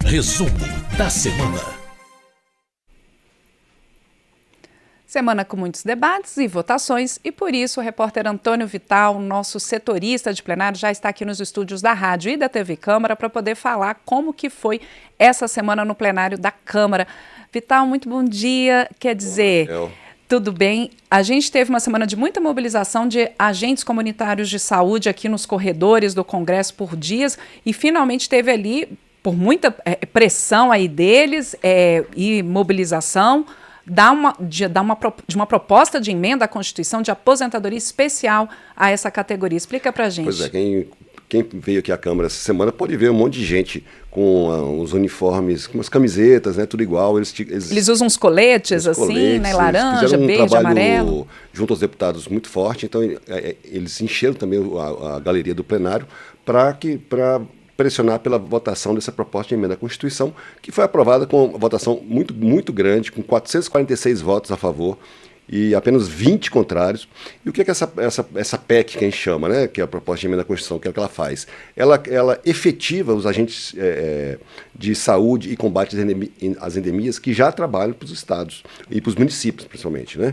Resumo da semana. Semana com muitos debates e votações e por isso o repórter Antônio Vital, nosso setorista de plenário, já está aqui nos estúdios da rádio e da TV Câmara para poder falar como que foi essa semana no plenário da Câmara. Vital, muito bom dia. Quer dizer, tudo bem? A gente teve uma semana de muita mobilização de agentes comunitários de saúde aqui nos corredores do Congresso por dias e finalmente teve ali, por muita pressão aí deles e mobilização, de uma proposta de emenda à Constituição de aposentadoria especial a essa categoria. Explica pra gente. Pois é, quem veio aqui à Câmara essa semana pode ver um monte de gente com os uniformes, com as camisetas, né, tudo igual. Eles usam uns coletes, assim, né, laranja, verde, amarelo. Junto aos deputados muito forte, então eles encheram também a galeria do plenário para pressionar pela votação dessa proposta de emenda à Constituição, que foi aprovada com uma votação muito, muito grande, com 446 votos a favor e apenas 20 contrários. E o que é que essa PEC que a gente chama, né, que é a proposta de emenda à Constituição, que é o que ela faz? Ela efetiva os agentes de saúde e combate às endemias que já trabalham para os estados e para os municípios, principalmente, né?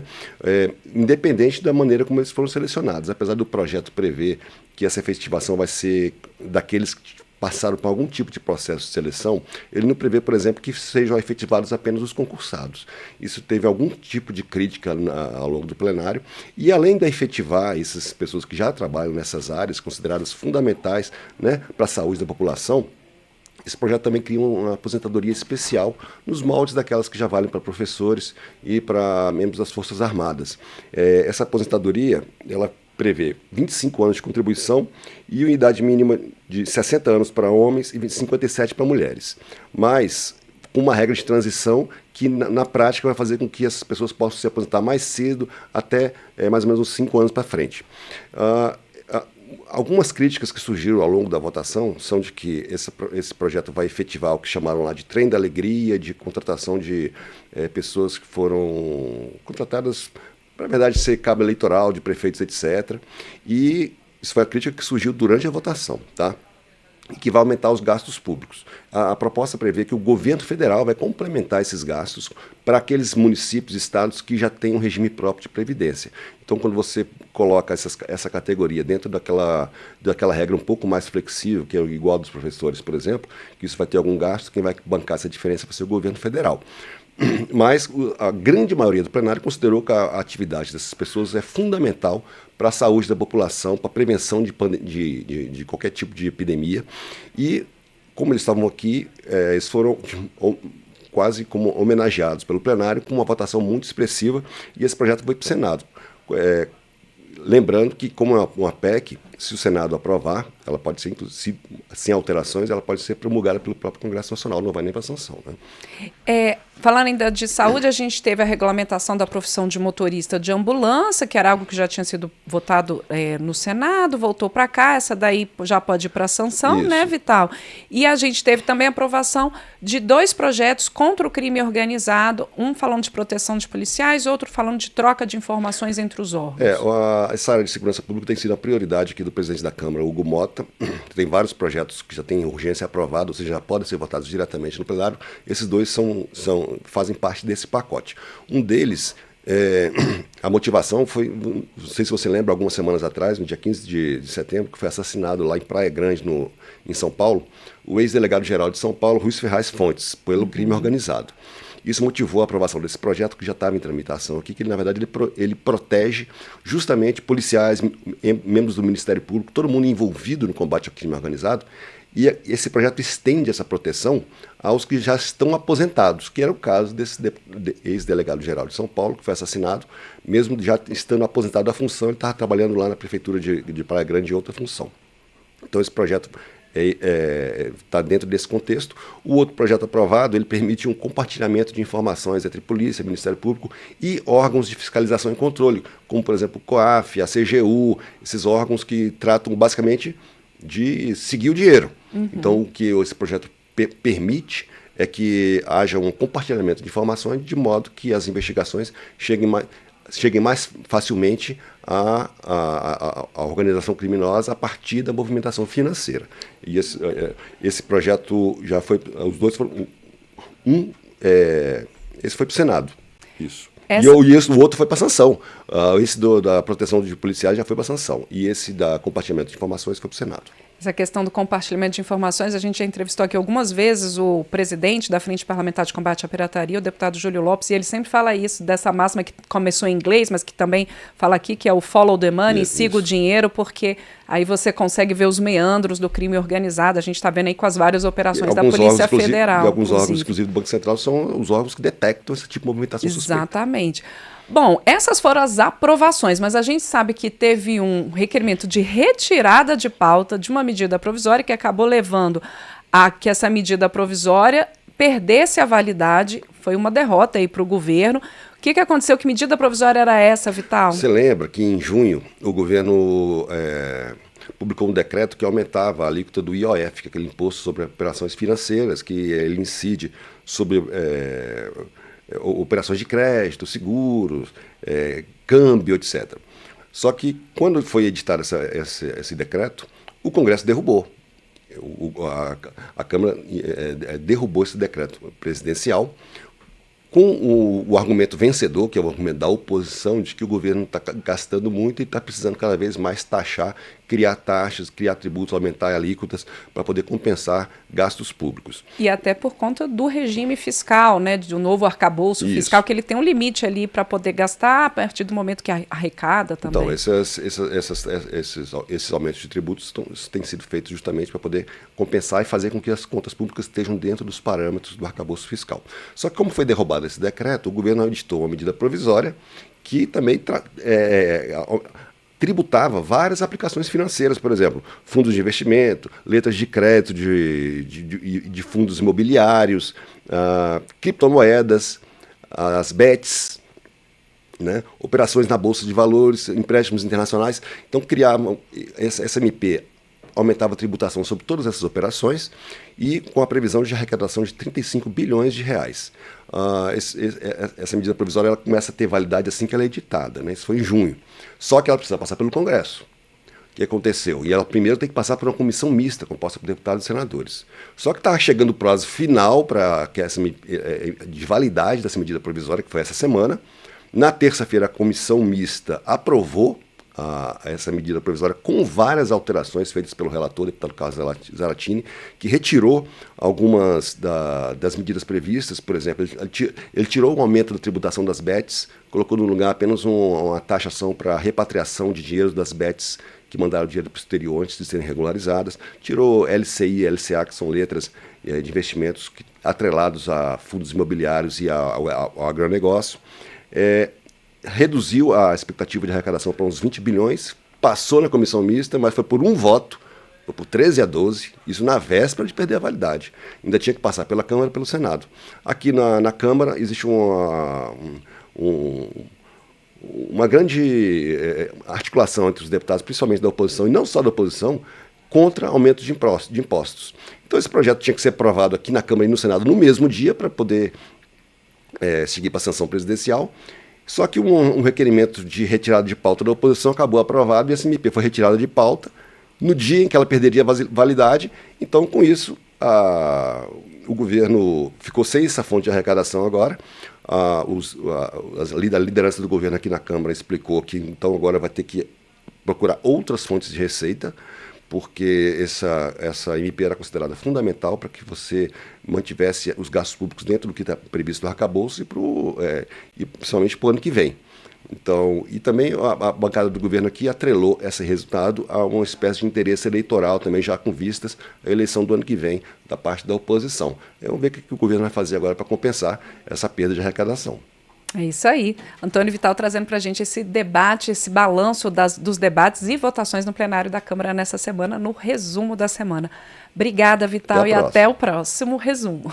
Independente da maneira como eles foram selecionados. Apesar do projeto prever que essa efetivação vai ser daqueles que passaram por algum tipo de processo de seleção, ele não prevê, por exemplo, que sejam efetivados apenas os concursados. Isso teve algum tipo de crítica ao longo do plenário, e além de efetivar essas pessoas que já trabalham nessas áreas, consideradas fundamentais, né, para a saúde da população, esse projeto também cria uma aposentadoria especial nos moldes daquelas que já valem para professores e para membros das Forças Armadas. Essa aposentadoria, ela prevê 25 anos de contribuição e uma idade mínima de 60 anos para homens e 57 para mulheres. Mas com uma regra de transição que, na prática, vai fazer com que essas pessoas possam se aposentar mais cedo, até mais ou menos uns 5 anos para frente. Algumas críticas que surgiram ao longo da votação são de que esse projeto vai efetivar o que chamaram lá de trem da alegria, de contratação de pessoas que foram contratadas, na verdade, ser cabo eleitoral de prefeitos, etc. E isso foi a crítica que surgiu durante a votação, tá? E que vai aumentar os gastos públicos. A proposta prevê que o governo federal vai complementar esses gastos para aqueles municípios e estados que já têm um regime próprio de previdência. Então, quando você coloca essa categoria dentro daquela regra um pouco mais flexível, que é igual dos professores, por exemplo, que isso vai ter algum gasto, quem vai bancar essa diferença vai ser o governo federal. Mas a grande maioria do plenário considerou que a atividade dessas pessoas é fundamental para a saúde da população, para a prevenção de qualquer tipo de epidemia. E, como eles estavam aqui, eles foram quase como homenageados pelo plenário com uma votação muito expressiva, e esse projeto foi para o Senado. Lembrando que, como é uma PEC, se o Senado aprovar, ela pode ser, inclusive, sem alterações, ela pode ser promulgada pelo próprio Congresso Nacional, não vai nem para sanção, né? Falando ainda de saúde, a gente teve a regulamentação da profissão de motorista de ambulância, que era algo que já tinha sido votado no Senado, voltou para cá, essa daí já pode ir para sanção, Isso. né, Vital? E a gente teve também a aprovação de 2 projetos contra o crime organizado, um falando de proteção de policiais, outro falando de troca de informações entre os órgãos. Essa área de segurança pública tem sido a prioridade aqui do presidente da Câmara, Hugo Mota. Tem vários projetos que já têm urgência aprovada, ou seja, já podem ser votados diretamente no plenário. Esses 2 fazem parte desse pacote. Um deles, a motivação foi, não sei se você lembra, algumas semanas atrás, no dia 15 de setembro, que foi assassinado lá em Praia Grande, em São Paulo, o ex-delegado-geral de São Paulo, Ruiz Ferraz Fontes, pelo crime organizado. Isso motivou a aprovação desse projeto, que já estava em tramitação aqui, que na verdade ele protege justamente policiais, membros do Ministério Público, todo mundo envolvido no combate ao crime organizado, e esse projeto estende essa proteção aos que já estão aposentados, que era o caso desse ex-delegado-geral de São Paulo, que foi assassinado, mesmo já estando aposentado da função, ele estava trabalhando lá na Prefeitura de Praia Grande em outra função. Então esse projeto está dentro desse contexto. O outro projeto aprovado, ele permite um compartilhamento de informações entre polícia, Ministério Público e órgãos de fiscalização e controle, como, por exemplo, o COAF, a CGU, esses órgãos que tratam basicamente de seguir o dinheiro. Então, o que esse projeto permite é que haja um compartilhamento de informações de modo que as investigações cheguem cheguem mais facilmente à organização criminosa a partir da movimentação financeira. E esse projeto já foi, os dois foram, esse foi para o Senado, isso. E o outro foi para sanção. Esse da proteção de policiais já foi para sanção. E esse da compartilhamento de informações foi para o Senado. Essa questão do compartilhamento de informações, a gente já entrevistou aqui algumas vezes o presidente da Frente Parlamentar de Combate à Pirataria, o deputado Júlio Lopes, e ele sempre fala isso, dessa máxima que começou em inglês, mas que também fala aqui, que é o follow the money, siga o dinheiro, porque aí você consegue ver os meandros do crime organizado. A gente está vendo aí com as várias operações da Polícia Federal. E alguns órgãos, inclusive do Banco Central, são os órgãos que detectam esse tipo de movimentação suspeita. Exatamente. Bom, essas foram as aprovações, mas a gente sabe que teve um requerimento de retirada de pauta de uma medida provisória que acabou levando a que essa medida provisória perdesse a validade. Foi uma derrota aí para o governo. O que aconteceu? Que medida provisória era essa, Vital? Você lembra que em junho o governo publicou um decreto que aumentava a alíquota do IOF, que é aquele imposto sobre operações financeiras, que ele incide sobre operações de crédito, seguros, câmbio, etc. Só que, quando foi editado esse decreto, o Congresso derrubou. A Câmara derrubou esse decreto presidencial com o argumento vencedor, que é o argumento da oposição, de que o governo está gastando muito e está precisando cada vez mais taxar, criar taxas, criar tributos, aumentar alíquotas para poder compensar gastos públicos. E até por conta do regime fiscal, né, do novo arcabouço fiscal, que ele tem um limite ali para poder gastar a partir do momento que arrecada também. Então, esses aumentos de tributos têm sido feitos justamente para poder compensar e fazer com que as contas públicas estejam dentro dos parâmetros do arcabouço fiscal. Só que, como foi derrubado esse decreto, o governo editou uma medida provisória que também tributava várias aplicações financeiras, por exemplo, fundos de investimento, letras de crédito de fundos imobiliários, criptomoedas, as bets, né, operações na Bolsa de Valores, empréstimos internacionais. Então, essa MP aumentava a tributação sobre todas essas operações e com a previsão de arrecadação de 35 bilhões de reais. Essa medida provisória ela começa a ter validade assim que ela é editada, né? Isso foi em junho. Só que ela precisa passar pelo Congresso. O que aconteceu? E ela primeiro tem que passar por uma comissão mista, composta por deputados e senadores. Só que está chegando o prazo final de validade dessa medida provisória, que foi essa semana. Na terça-feira, a comissão mista aprovou essa medida provisória com várias alterações feitas pelo relator, deputado Carlos Zaratini, que retirou algumas das medidas previstas. Por exemplo, ele tirou o aumento da tributação das bets, colocou no lugar apenas uma taxação para repatriação de dinheiro das bets que mandaram dinheiro para o exterior antes de serem regularizadas, tirou LCI e LCA, que são letras de investimentos atrelados a fundos imobiliários e ao agronegócio, reduziu a expectativa de arrecadação para uns 20 bilhões, passou na comissão mista, mas foi por um voto, foi por 13-12, isso na véspera de perder a validade. Ainda tinha que passar pela Câmara e pelo Senado. Aqui na Câmara existe uma grande articulação entre os deputados, principalmente da oposição, e não só da oposição, contra aumento de impostos. Então esse projeto tinha que ser aprovado aqui na Câmara e no Senado no mesmo dia para poder seguir para a sanção presidencial. Só que um requerimento de retirada de pauta da oposição acabou aprovado e essa MP foi retirada de pauta no dia em que ela perderia validade. Então, com isso, o governo ficou sem essa fonte de arrecadação agora. A liderança do governo aqui na Câmara explicou que então agora vai ter que procurar outras fontes de receita, porque essa MP era considerada fundamental para que você mantivesse os gastos públicos dentro do que está previsto no arcabouço e principalmente para o ano que vem. Então, e também a bancada do governo aqui atrelou esse resultado a uma espécie de interesse eleitoral também, já com vistas à eleição do ano que vem da parte da oposição. Vamos ver o que o governo vai fazer agora para compensar essa perda de arrecadação. É isso aí. Antônio Vital trazendo para a gente esse debate, esse balanço dos debates e votações no plenário da Câmara nessa semana, no resumo da semana. Obrigada, Vital, e até o próximo resumo.